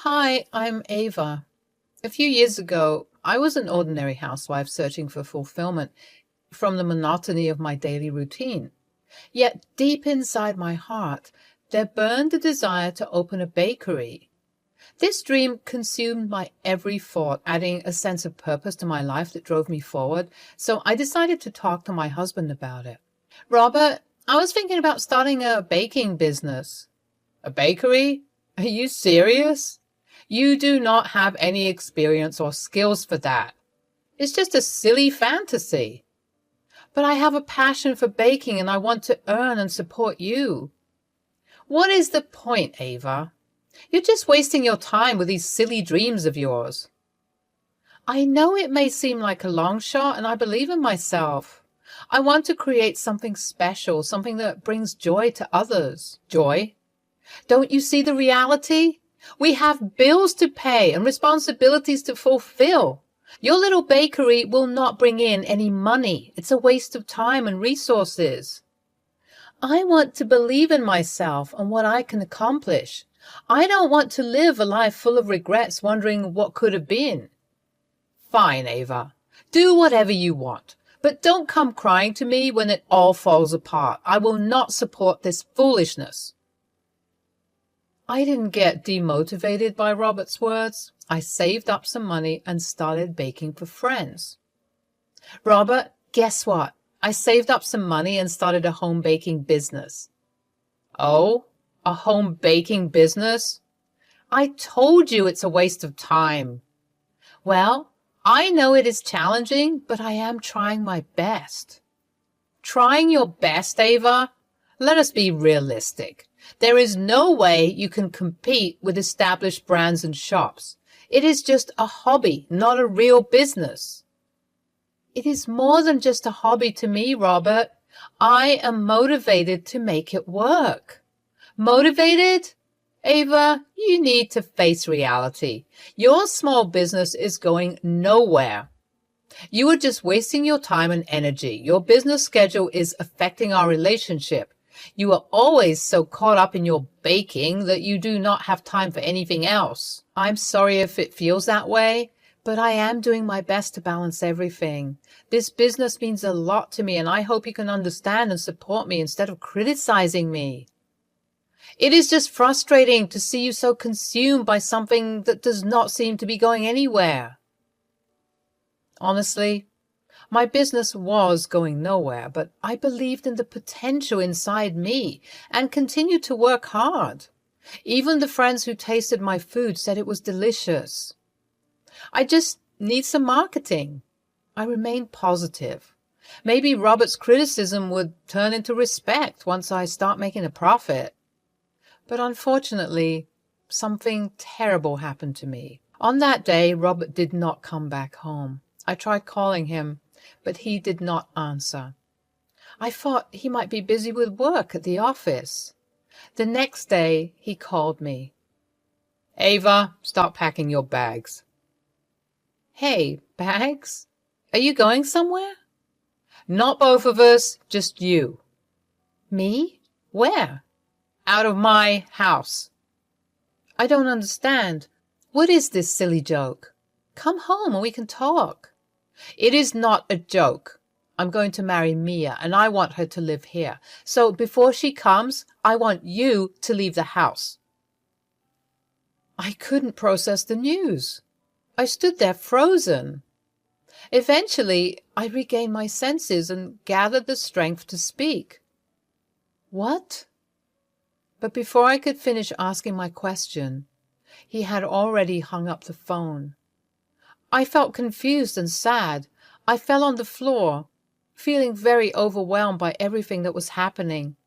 Hi, I'm Ava. A few years ago, I was an ordinary housewife searching for fulfillment from the monotony of my daily routine. Yet, deep inside my heart, there burned a desire to open a bakery. This dream consumed my every thought, adding a sense of purpose to my life that drove me forward, so I decided to talk to my husband about it. Robert, I was thinking about starting a baking business. A bakery? Are you serious? You do not have any experience or skills for that. It's just a silly fantasy. But I have a passion for baking and I want to earn and support you. What is the point, Ava? You're just wasting your time with these silly dreams of yours. I know it may seem like a long shot, and I believe in myself. I want to create something special, something that brings joy to others. Joy? Don't you see the reality? We have bills to pay and responsibilities to fulfill. Your little bakery will not bring in any money. It's a waste of time and resources. I want to believe in myself and what I can accomplish. I don't want to live a life full of regrets wondering what could have been. Fine, Ava. Do whatever you want. But don't come crying to me when it all falls apart. I will not support this foolishness. I didn't get demotivated by Robert's words. I saved up some money and started baking for friends. Robert, guess what? I saved up some money and started a home baking business. Oh, a home baking business? I told you it's a waste of time. Well, I know it is challenging, but I am trying my best. Trying your best, Ava? Let us be realistic. There is no way you can compete with established brands and shops. It is just a hobby, not a real business. It is more than just a hobby to me, Robert. I am motivated to make it work. Motivated? Ava, you need to face reality. Your small business is going nowhere. You are just wasting your time and energy. Your business schedule is affecting our relationship. You are always so caught up in your baking that you do not have time for anything else. I'm sorry if it feels that way, but I am doing my best to balance everything. This business means a lot to me, and I hope you can understand and support me instead of criticizing me. It is just frustrating to see you so consumed by something that does not seem to be going anywhere. Honestly, my business was going nowhere, but I believed in the potential inside me and continued to work hard. Even the friends who tasted my food said it was delicious. I just need some marketing. I remained positive. Maybe Robert's criticism would turn into respect once I start making a profit. But unfortunately, something terrible happened to me. On that day, Robert did not come back home. I tried calling him, but he did not answer. I thought he might be busy with work at the office. The next day, he called me. Ava, start packing your bags. Hey, bags? Are you going somewhere? Not both of us, just you. Me? Where? Out of my house. I don't understand. What is this silly joke? Come home and we can talk. It is not a joke. I'm going to marry Mia, and I want her to live here. So before she comes, I want you to leave the house. I couldn't process the news. I stood there frozen. Eventually, I regained my senses and gathered the strength to speak. What? But before I could finish asking my question, he had already hung up the phone. I felt confused and sad. I fell on the floor, feeling very overwhelmed by everything that was happening.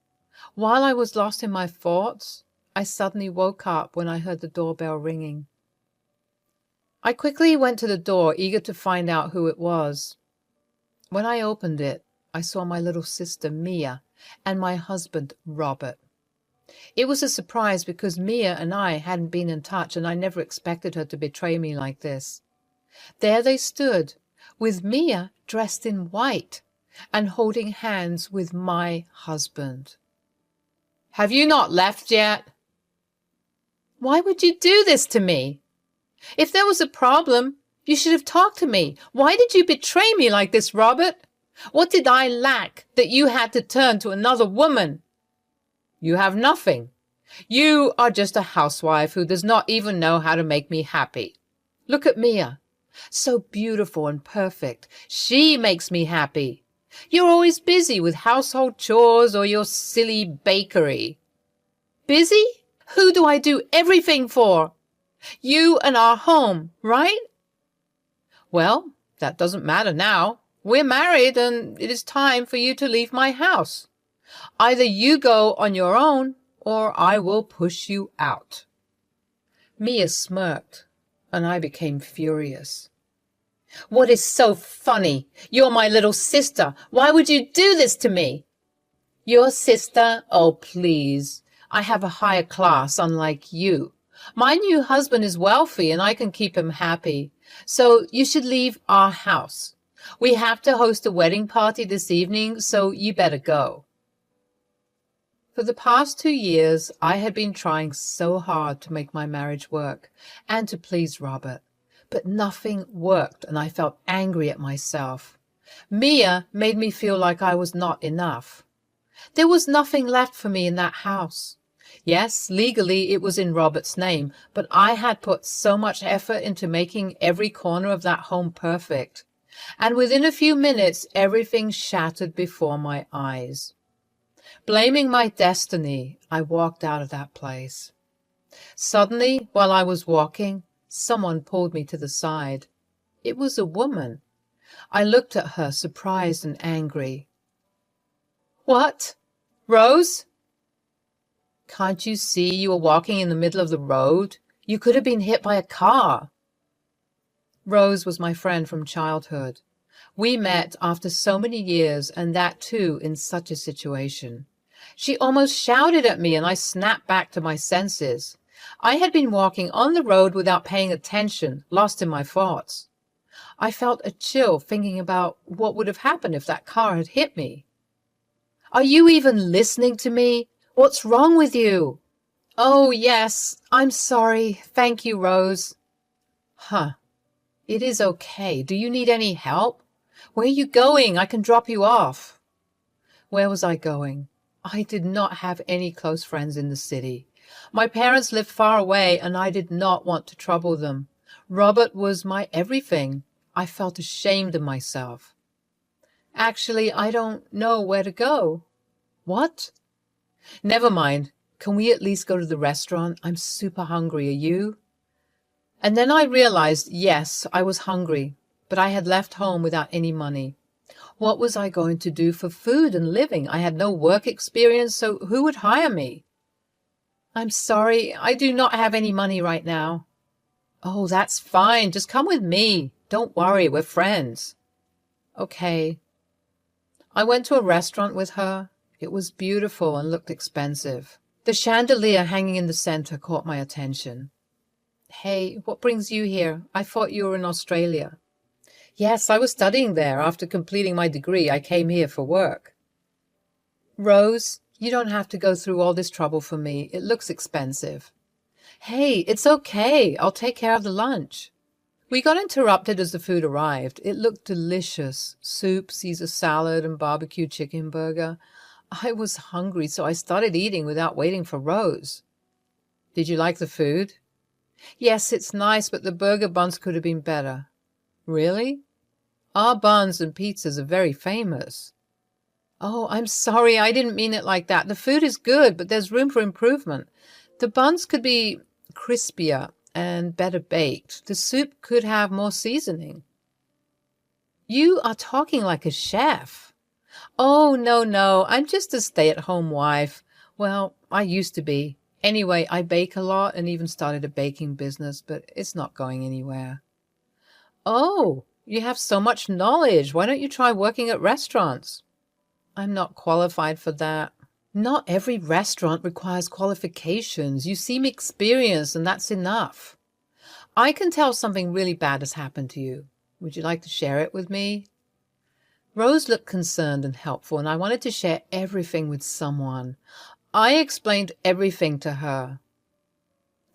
While I was lost in my thoughts, I suddenly woke up when I heard the doorbell ringing. I quickly went to the door, eager to find out who it was. When I opened it, I saw my little sister, Mia, and my husband, Robert. It was a surprise because Mia and I hadn't been in touch, and I never expected her to betray me like this. There they stood, with Mia dressed in white and holding hands with my husband. Have you not left yet? Why would you do this to me? If there was a problem, you should have talked to me. Why did you betray me like this, Robert? What did I lack that you had to turn to another woman? You have nothing. You are just a housewife who does not even know how to make me happy. Look at Mia. So beautiful and perfect. She makes me happy. You're always busy with household chores or your silly bakery. Busy? Who do I do everything for? You and our home, right? Well, that doesn't matter now. We're married and it is time for you to leave my house. Either you go on your own or I will push you out. Mia smirked and I became furious. What is so funny? You're my little sister. Why would you do this to me? Your sister? Oh, please. I have a higher class, unlike you. My new husband is wealthy and I can keep him happy. So you should leave our house. We have to host a wedding party this evening, so you better go. For the past 2 years, I had been trying so hard to make my marriage work and to please Robert. But nothing worked and I felt angry at myself. Mia made me feel like I was not enough. There was nothing left for me in that house. Yes, legally it was in Robert's name, but I had put so much effort into making every corner of that home perfect. And within a few minutes, everything shattered before my eyes. Blaming my destiny, I walked out of that place. Suddenly, while I was walking, someone pulled me to the side. It was a woman. I looked at her, surprised and angry. What? Rose? Can't you see you were walking in the middle of the road? You could have been hit by a car. Rose was my friend from childhood. We met after so many years, and that too in such a situation. She almost shouted at me, and I snapped back to my senses. I had been walking on the road without paying attention, lost in my thoughts. I felt a chill thinking about what would have happened if that car had hit me. Are you even listening to me? What's wrong with you? Oh, yes, I'm sorry. Thank you, Rose. Huh. It is okay. Do you need any help? Where are you going? I can drop you off. Where was I going? I did not have any close friends in the city. My parents lived far away, and I did not want to trouble them. Robert was my everything. I felt ashamed of myself. Actually, I don't know where to go. What? Never mind. Can we at least go to the restaurant? I'm super hungry. Are you? And then I realized, yes, I was hungry, but I had left home without any money. What was I going to do for food and living? I had no work experience, so who would hire me? I'm sorry, I do not have any money right now. Oh, that's fine. Just come with me. Don't worry, we're friends. Okay. I went to a restaurant with her. It was beautiful and looked expensive. The chandelier hanging in the center caught my attention. Hey, what brings you here? I thought you were in Australia. Yes, I was studying there. After completing my degree, I came here for work. Rose, you don't have to go through all this trouble for me. It looks expensive. Hey, it's okay. I'll take care of the lunch. We got interrupted as the food arrived. It looked delicious. Soup, Caesar salad, and barbecue chicken burger. I was hungry, so I started eating without waiting for Rose. Did you like the food? Yes, it's nice, but the burger buns could have been better. Really? Our buns and pizzas are very famous. Oh, I'm sorry, I didn't mean it like that. The food is good, but there's room for improvement. The buns could be crispier and better baked. The soup could have more seasoning. You are talking like a chef. Oh, no, I'm just a stay-at-home wife. Well, I used to be. Anyway, I bake a lot and even started a baking business, but it's not going anywhere. Oh, you have so much knowledge. Why don't you try working at restaurants? I'm not qualified for that. Not every restaurant requires qualifications. You seem experienced, and that's enough. I can tell something really bad has happened to you. Would you like to share it with me? Rose looked concerned and helpful, and I wanted to share everything with someone. I explained everything to her.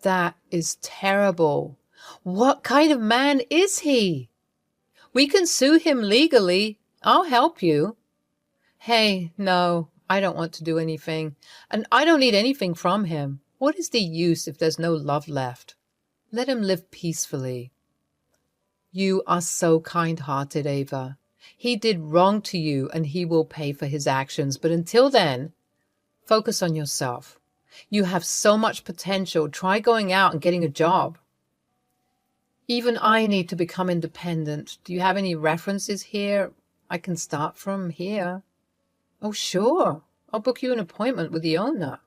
That is terrible. What kind of man is he? We can sue him legally. I'll help you. Hey, no, I don't want to do anything, and I don't need anything from him. What is the use if there's no love left? Let him live peacefully. You are so kind-hearted, Ava. He did wrong to you, and he will pay for his actions. But until then, focus on yourself. You have so much potential. Try going out and getting a job. Even I need to become independent. Do you have any references here? I can start from here. Oh, sure. I'll book you an appointment with the owner.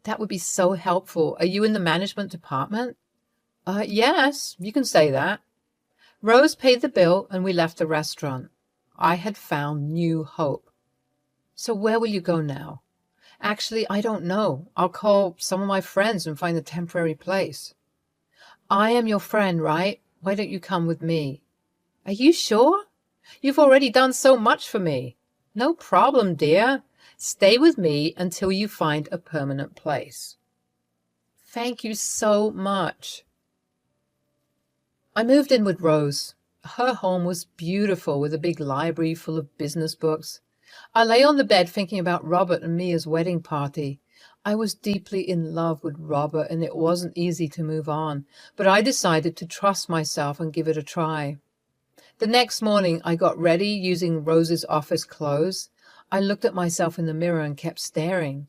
That would be so helpful. Are you in the management department? Yes, you can say that. Rose paid the bill and we left the restaurant. I had found new hope. So where will you go now? Actually, I don't know. I'll call some of my friends and find a temporary place. I am your friend, right? Why don't you come with me? Are you sure? You've already done so much for me. No problem, dear. Stay with me until you find a permanent place. Thank you so much. I moved in with Rose. Her home was beautiful with a big library full of business books. I lay on the bed thinking about Robert and Mia's wedding party. I was deeply in love with Robert and it wasn't easy to move on, but I decided to trust myself and give it a try. The next morning I got ready using Rose's office clothes. I looked at myself in the mirror and kept staring.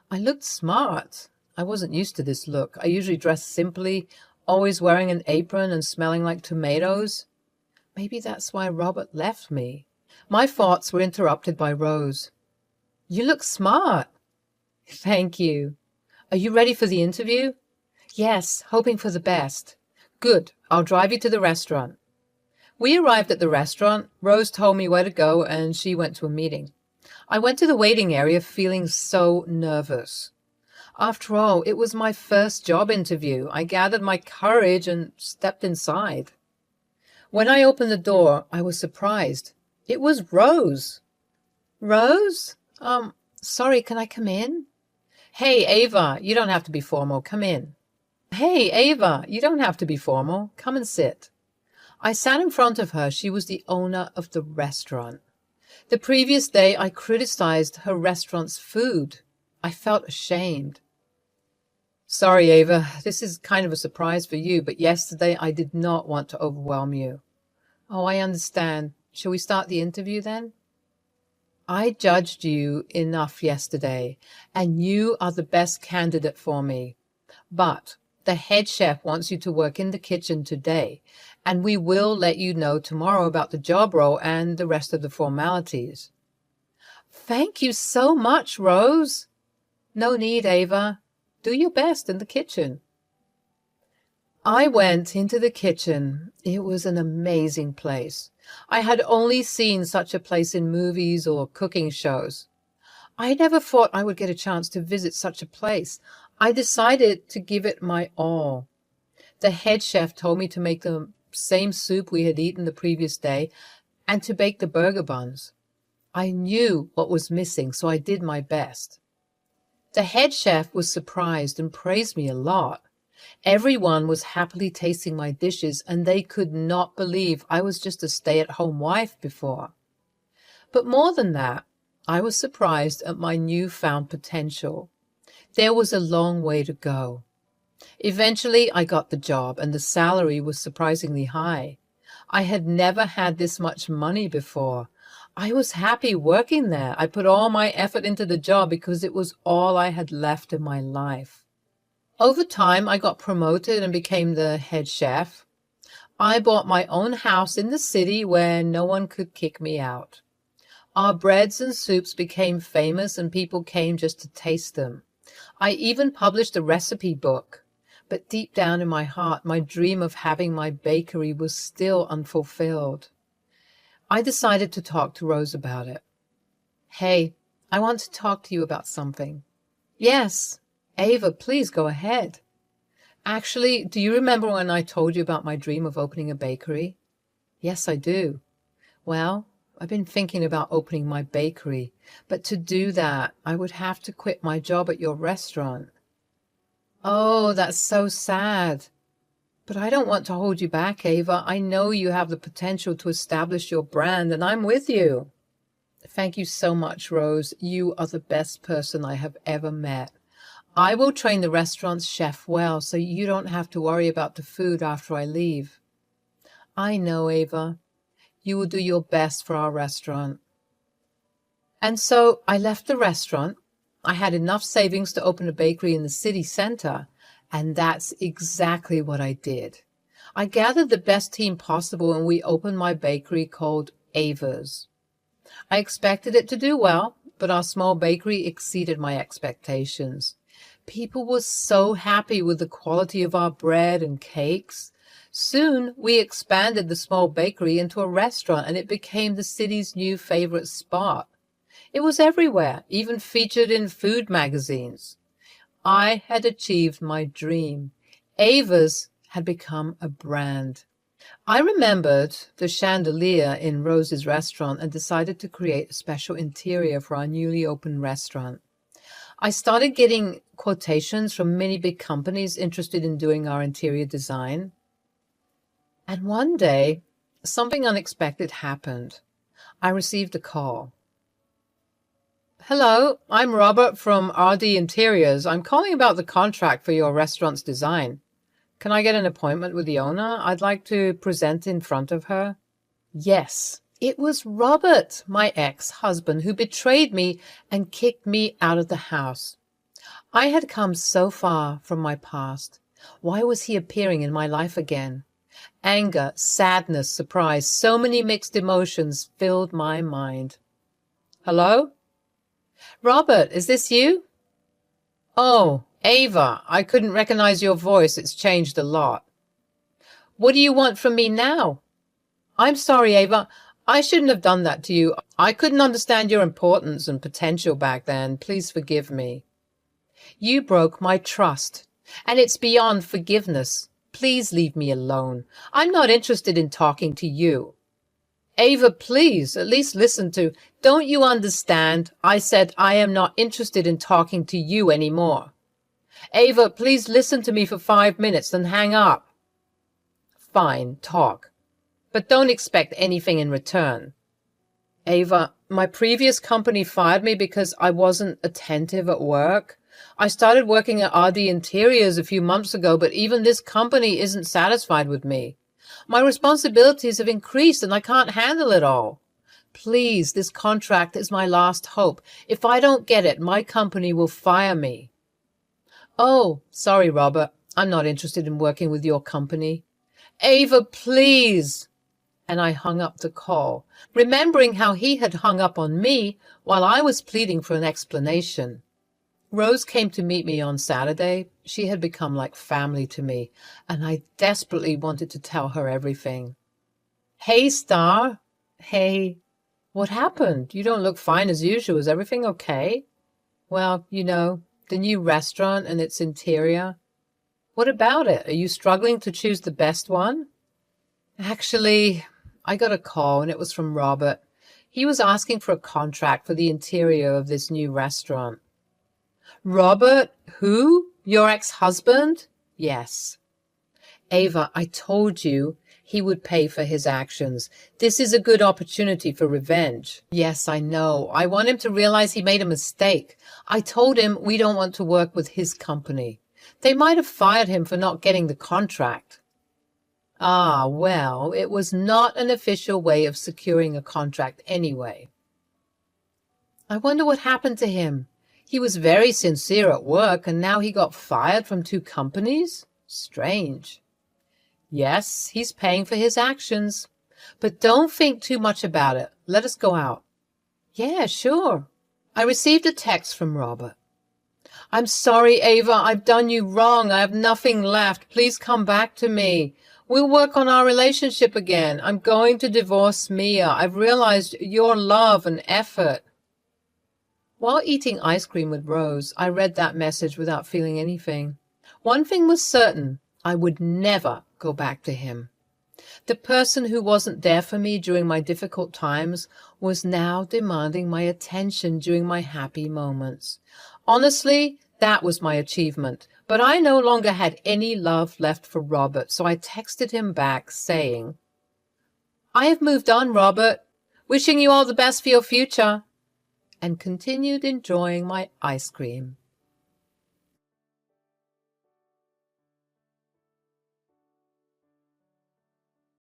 I looked smart. I wasn't used to this look. I usually dressed simply, always wearing an apron and smelling like tomatoes. Maybe that's why Robert left me. My thoughts were interrupted by Rose. You look smart. Thank you. Are you ready for the interview? Yes, hoping for the best. Good. I'll drive you to the restaurant. We arrived at the restaurant. Rose told me where to go and she went to a meeting. I went to the waiting area feeling so nervous. After all, it was my first job interview. I gathered my courage and stepped inside. When I opened the door, I was surprised. It was Rose. Rose? Sorry, can I come in? Hey, Ava, you don't have to be formal. Come in. Hey, Ava, you don't have to be formal. Come and sit. I sat in front of her. She was the owner of the restaurant. The previous day, I criticized her restaurant's food. I felt ashamed. Sorry, Ava, this is kind of a surprise for you, but yesterday I did not want to overwhelm you. Oh, I understand. Shall we start the interview then? I judged you enough yesterday, and you are the best candidate for me. But the head chef wants you to work in the kitchen today, and we will let you know tomorrow about the job role and the rest of the formalities. Thank you so much, Rose. No need, Ava. Do your best in the kitchen. I went into the kitchen. It was an amazing place. I had only seen such a place in movies or cooking shows. I never thought I would get a chance to visit such a place. I decided to give it my all. The head chef told me to make the same soup we had eaten the previous day and to bake the burger buns. I knew what was missing, so I did my best. The head chef was surprised and praised me a lot. Everyone was happily tasting my dishes, and they could not believe I was just a stay-at-home wife before. But more than that, I was surprised at my newfound potential. There was a long way to go. Eventually, I got the job, and the salary was surprisingly high. I had never had this much money before. I was happy working there. I put all my effort into the job because it was all I had left in my life. Over time, I got promoted and became the head chef. I bought my own house in the city where no one could kick me out. Our breads and soups became famous and people came just to taste them. I even published a recipe book. But deep down in my heart, my dream of having my bakery was still unfulfilled. I decided to talk to Rose about it. Hey, I want to talk to you about something. Yes, Ava, please go ahead. Actually, do you remember when I told you about my dream of opening a bakery? Yes, I do. Well, I've been thinking about opening my bakery, but to do that, I would have to quit my job at your restaurant. Oh, that's so sad. But I don't want to hold you back, Ava. I know you have the potential to establish your brand, and I'm with you. Thank you so much, Rose. You are the best person I have ever met. I will train the restaurant's chef well, so you don't have to worry about the food after I leave. I know, Ava. You will do your best for our restaurant. And so I left the restaurant. I had enough savings to open a bakery in the city center, and that's exactly what I did. I gathered the best team possible, and we opened my bakery called Ava's. I expected it to do well, but our small bakery exceeded my expectations. People were so happy with the quality of our bread and cakes. Soon we expanded the small bakery into a restaurant, and it became the city's new favorite spot. It was everywhere, even featured in food magazines. I had achieved my dream. Ava's had become a brand. I remembered the chandelier in Rose's restaurant and decided to create a special interior for our newly opened restaurant. I started getting quotations from many big companies interested in doing our interior design. And one day, something unexpected happened. I received a call. Hello, I'm Robert from RD Interiors. I'm calling about the contract for your restaurant's design. Can I get an appointment with the owner? I'd like to present in front of her. Yes, it was Robert, my ex-husband, who betrayed me and kicked me out of the house. I had come so far from my past. Why was he appearing in my life again? Anger, sadness, surprise, so many mixed emotions filled my mind. Hello? Robert, is this you? Oh, Ava, I couldn't recognize your voice. It's changed a lot. What do you want from me now? I'm sorry, Ava. I shouldn't have done that to you. I couldn't understand your importance and potential back then. Please forgive me. You broke my trust, and it's beyond forgiveness. Please leave me alone. I'm not interested in talking to you. Ava, please, at least listen to... Don't you understand? I said I am not interested in talking to you anymore. Ava, please listen to me for 5 minutes, then hang up. Fine, talk. But don't expect anything in return. Ava, my previous company fired me because I wasn't attentive at work. I started working at RD Interiors a few months ago, but even this company isn't satisfied with me. My responsibilities have increased and I can't handle it all. Please, this contract is my last hope. If I don't get it, my company will fire me. Oh, sorry, Robert. I'm not interested in working with your company. Ava, please. And I hung up the call, remembering how he had hung up on me while I was pleading for an explanation. Rose came to meet me on Saturday. She had become like family to me, and I desperately wanted to tell her everything. Hey, Star. Hey. What happened? You don't look fine as usual. Is everything okay? Well, the new restaurant and its interior. What about it? Are you struggling to choose the best one? Actually, I got a call, and it was from Robert. He was asking for a contract for the interior of this new restaurant. Robert, who? Your ex-husband? Yes. Ava, I told you he would pay for his actions. This is a good opportunity for revenge. Yes, I know. I want him to realize he made a mistake. I told him we don't want to work with his company. They might have fired him for not getting the contract. Ah, well, it was not an official way of securing a contract anyway. I wonder what happened to him. He was very sincere at work, and now he got fired from 2 companies? Strange. Yes, he's paying for his actions. But don't think too much about it. Let us go out. Yeah, sure. I received a text from Robert. I'm sorry, Ava. I've done you wrong. I have nothing left. Please come back to me. We'll work on our relationship again. I'm going to divorce Mia. I've realized your love and effort. While eating ice cream with Rose, I read that message without feeling anything. One thing was certain. I would never go back to him. The person who wasn't there for me during my difficult times was now demanding my attention during my happy moments. Honestly, that was my achievement. But I no longer had any love left for Robert, so I texted him back saying, "I have moved on, Robert. Wishing you all the best for your future," and continued enjoying my ice cream.